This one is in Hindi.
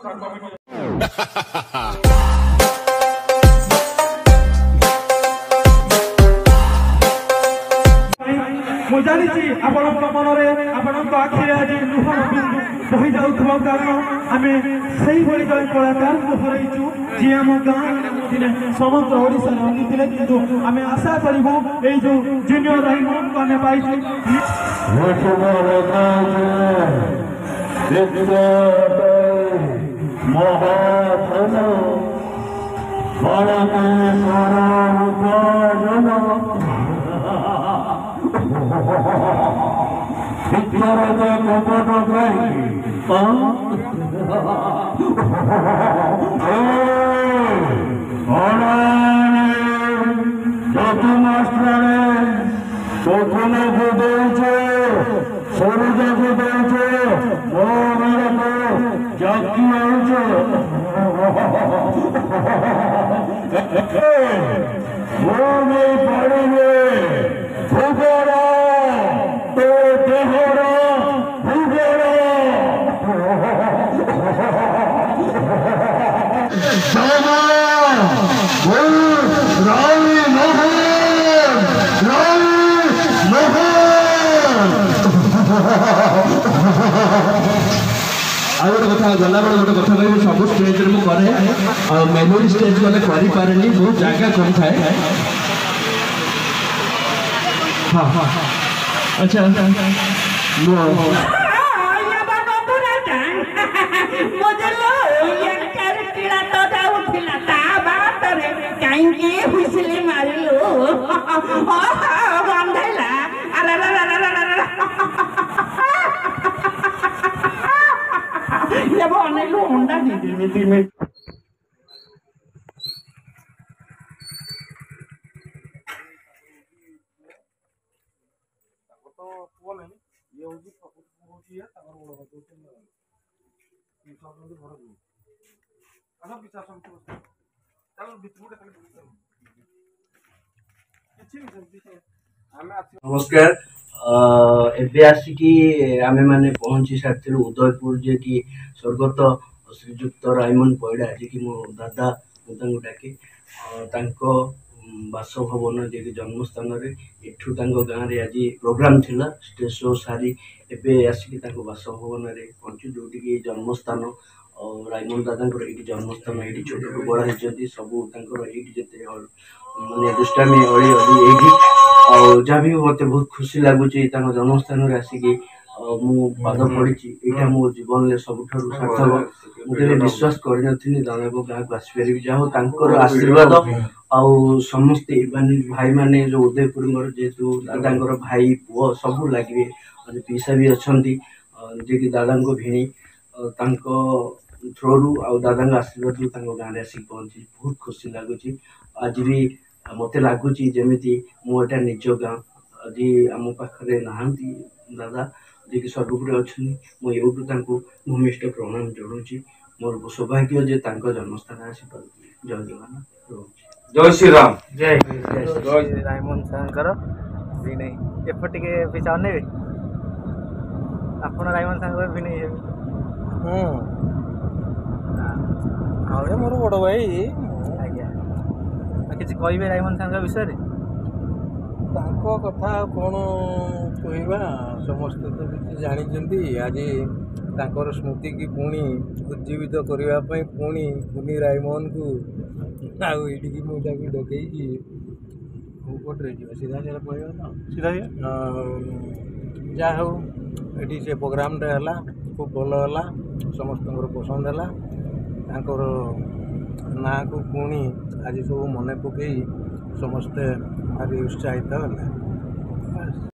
जानी आपण मनरे आपण आखिरे आज लुह बही जाऊँ कारण आम से जन कलाकार को हरइचु जी आम गाँव समग्र ओडिशा रंगी किंतु आम आशा करूँ ये जो जूनियर राइमन को आम पाई गला बेल गोटे कथा कह सब स्टेज करे मेमोरी स्टेज गले करें बहुत जगह कम थाए। हाँ हाँ अच्छा मुंडा में नमस्कार एबे आसिकी आमे माने पहुंची सारथिलु उदयपुर जे कि स्वर्गत श्रीजुक्त रायमन पइडा जे कि मो दादा मुतांगु डाके तांको बासभवन जे कि जन्मस्थान रे एठु तांको गाँ रे आज प्रोग्राम थिला स्टेज शो सारी एबे आसिकी तांको बासभवन रे पहुंची जोटी कि जन्मस्थान और रायमन दादा ये जन्मस्थान ये छोट बड़ा होती सब ये मानने दुष्टामी अड़ी अड़ी ये जहाँ भी मत बहुत खुशी लगुच जन्मस्थान आसिकी मु पाद पड़ी यहाँ मो जीवन में सब सार्थक मुझे विश्वास करनी दादा को गाँव को आसपारि जहाँ आशीर्वाद आउ समस्ते भाई माने जो उदयपुर जेहेतु दादा भाई पुओ सब लगे पीसा भी अच्छा जे कि दादा भिणी थ्रोरु आ दादा आशीर्वाद गाँव में आसिक पहुँची बहुत खुशी लगुच आज भी मत लगुच जमी मुझा निज गाँ आज आम पाखे नहांती दादा जे कि सर्वपुर अच्छा मुझे भूमिष्ठ प्रणाम जनाऊँ मोर सौभाग्य जे जन्मस्थान आसपार जय जगन्नाथ जय श्री राम जय जय रायमन सागर भी नहीं एपटे पिछा ने आप रायमन सागर भी नहीं मोर बड़ भाई आज्ञा किसी कहे रायमन सागर विषय कथा कौन कहवा समस्ते तो किसी जानते आज तांकर स्मृति की पुणी उज्जीवित करने पुणी पुनी रायमोहन को आईटी मुझे डकई कोटे सीधा सीधा कहवा तो सीधा जहाँ हो ये से प्रोग्राम है खूब भल है समस्त पसंद है तांकर ना को पुणी आज सब मन पकई समस्ते भारी उत्साहित है।